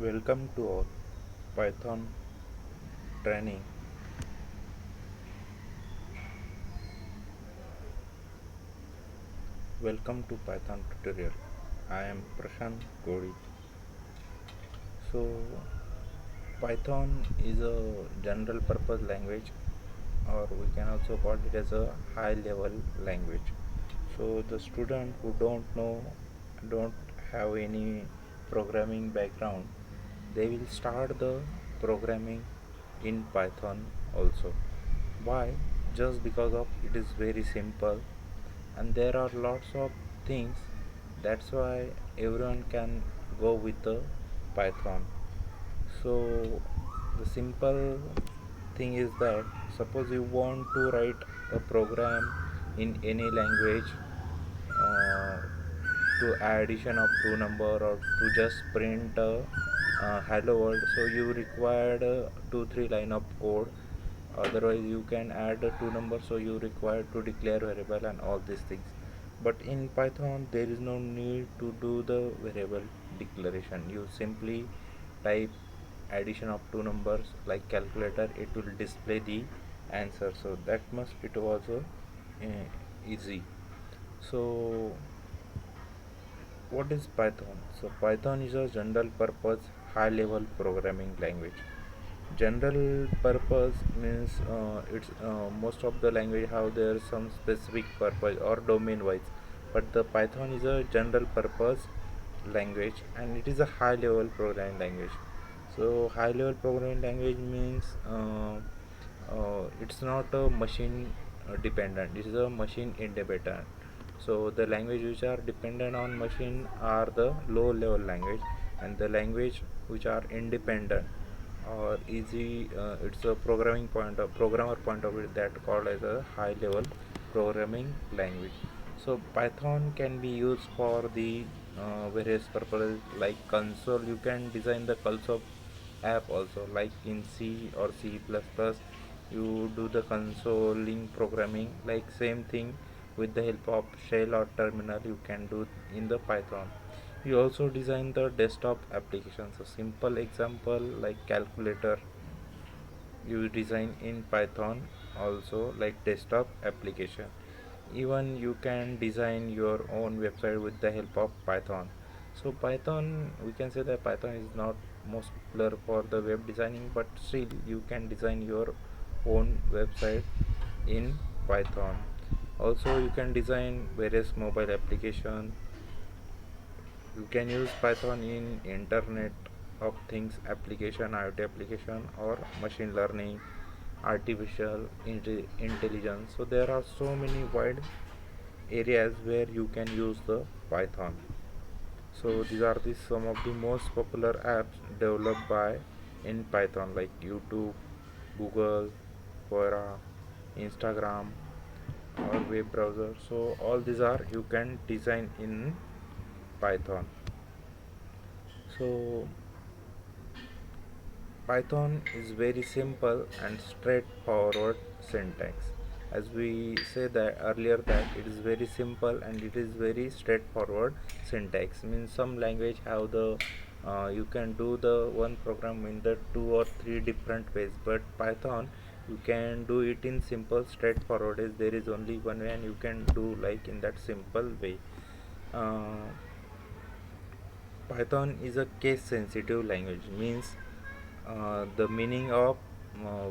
Welcome to our Python training. Welcome to Python tutorial. I am Prashant Godi. So, Python is a general purpose language, or we can also call it as a high level language. So, the student who don't have any programming background, they will start the programming in Python also. Why? Just because of it is very simple, and there are lots of things. That's why everyone can go with the Python. So the simple thing is that suppose you want to write a program in any language, uh, to addition of two number or to just print hello world, so you required 2 3 line of code. Otherwise you can add two numbers, so you require to declare variable and all these things. But in Python there is no need to do the variable declaration. You simply type addition of two numbers like calculator, it will display the answer. So that much it was easy. So what is Python? So Python is a general purpose high level programming language. General purpose means it's most of the language have their some specific purpose or domain wise, but the Python is a general purpose language and it is a high level programming language. So high level programming language means it's not a machine dependent, it is a machine independent. So the language which are dependent on machine are the low level language, and the language which are independent or easy, it's a programmer point of view, that called as a high level programming language. So Python can be used for the various purposes like console. You can design the console app also, like in C or C++. You do the consoling programming, like same thing with the help of shell or terminal you can do in the Python. You also design the desktop applications. So simple example like calculator, you design in Python also, like desktop application. Even you can design your own website with the help of Python. So Python, we can say that Python is not most popular for the web designing, but still you can design your own website in Python. Also you can design various mobile application. You can use Python in internet of things application, IoT application, or machine learning, artificial intelligence. So there are so many wide areas where you can use the Python. So these are the some of the most popular apps developed by in Python, like YouTube, Google, Quora, Instagram, or web browser. So all these are you can design in Python. So Python is very simple and straightforward syntax. As we say that earlier, that it is very simple and it is very straightforward syntax. Means some language have the you can do the one program in the two or three different ways, but Python you can do it in simple straightforward. Is there is only one way and you can do like in that simple way. Uh, Python is a case sensitive language. Means the meaning of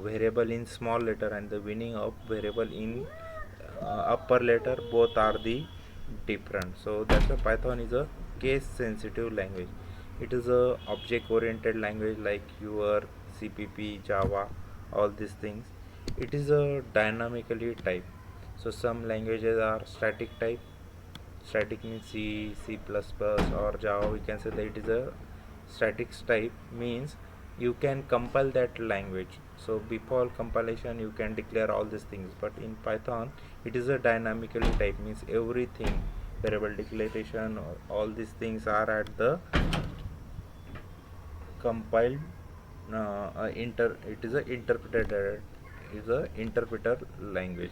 variable in small letter and the meaning of variable in upper letter, both are the different. So that's why Python is a case sensitive language. It is a object oriented language like your CPP, Java, all these things. It is a dynamically type. So some languages are static type. Static means C, C++, or Java. We can say that it is a static type, means you can compile that language. So before compilation you can declare all these things, but in Python it is a dynamically type, means everything, variable declaration, all these things are at the compiled inter it is a interpreted, is a interpreter language.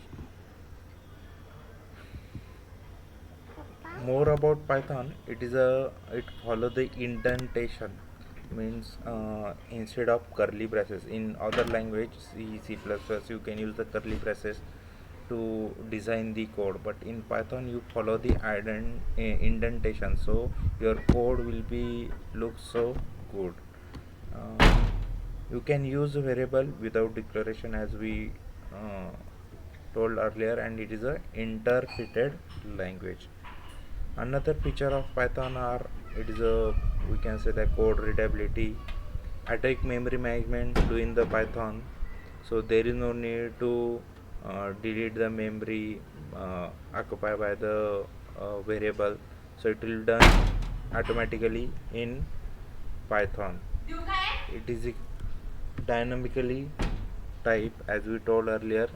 More about Python, it follow the indentation. means instead of curly braces in other language C++ you can use the curly braces to design the code, but in Python you follow the indentation, so your code will be look so good. uh, you can use a variable without declaration as we uh, told earlier, and it is a interpreted language. Another feature of Python are it is a we can say that code readability, atomic memory management doing the Python, so there is no need to delete the memory occupied by the variable, so it will done automatically in Python. It is dynamically type as we told earlier.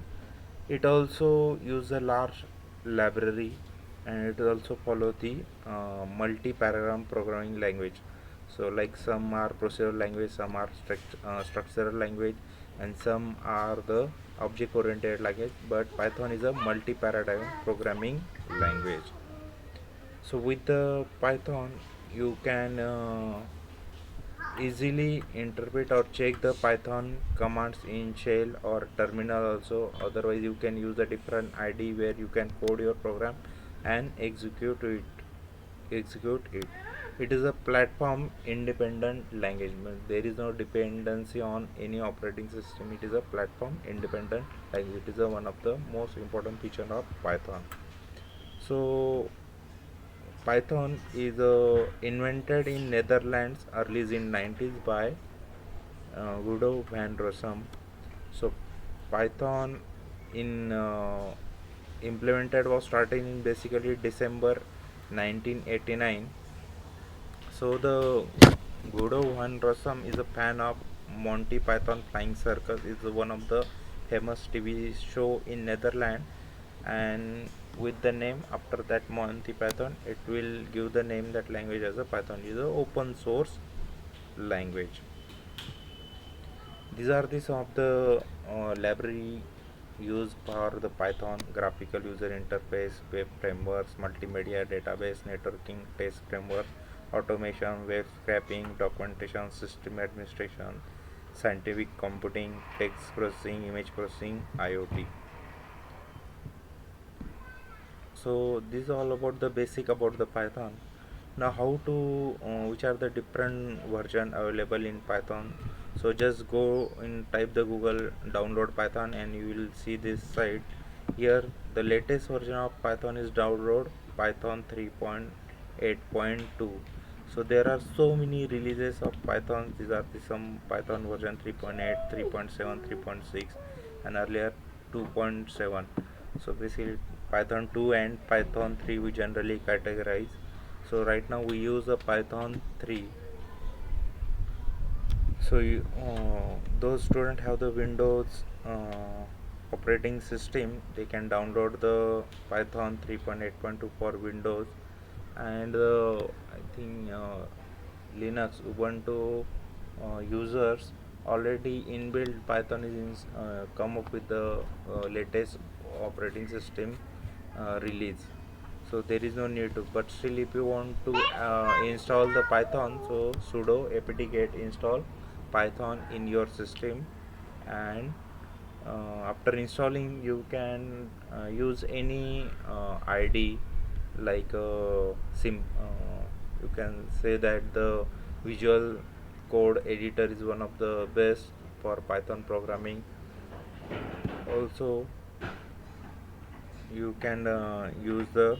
It also use a large library, and it also follow the multi-paradigm programming language. So like some are procedural language, some are structural language, and some are the object oriented language, but Python is a multi-paradigm programming language. So with the Python you can easily interpret or check the Python commands in shell or terminal also. Otherwise you can use a different ID where you can code your program and execute it. It is a platform independent language, there is no dependency on any operating system. It is a platform independent language. It is one of the most important feature of Python. So Python is invented in Netherlands early in 90s by Guido van Rossum. So Python in implemented was starting in basically December 1989. So the Guido van Rossum is a fan of Monty Python Flying Circus. It's one of the famous TV show in Netherlands, and with the name after that Monty Python, it will give the name that language as a Python. It is a open source language. These are the some of the library used for the Python: graphical user interface, web frameworks, multimedia database, networking, test framework, automation, web scraping, documentation, system administration, scientific computing, text processing, image processing, IoT. So this is all about the basic about the Python. Now how to which are the different version available in Python. So just go and type the Google download Python and you will see this site. Here the latest version of Python is download Python 3.8.2. so there are so many releases of Python. These are the some Python version 3.8, 3.7, 3.6, and earlier 2.7. So basically Python 2 and Python 3 we generally categorize. So right now we use a Python 3. So those students have the Windows operating system, they can download the Python 3.8.2 for Windows, and I think Linux Ubuntu users already inbuilt Python is come up with the latest operating system release, so there is no need to. But still if you want to install the Python, so sudo apt-get install Python in your system, and after installing you can use any ID like you can say that the Visual Code Editor is one of the best for Python programming. Also you can use the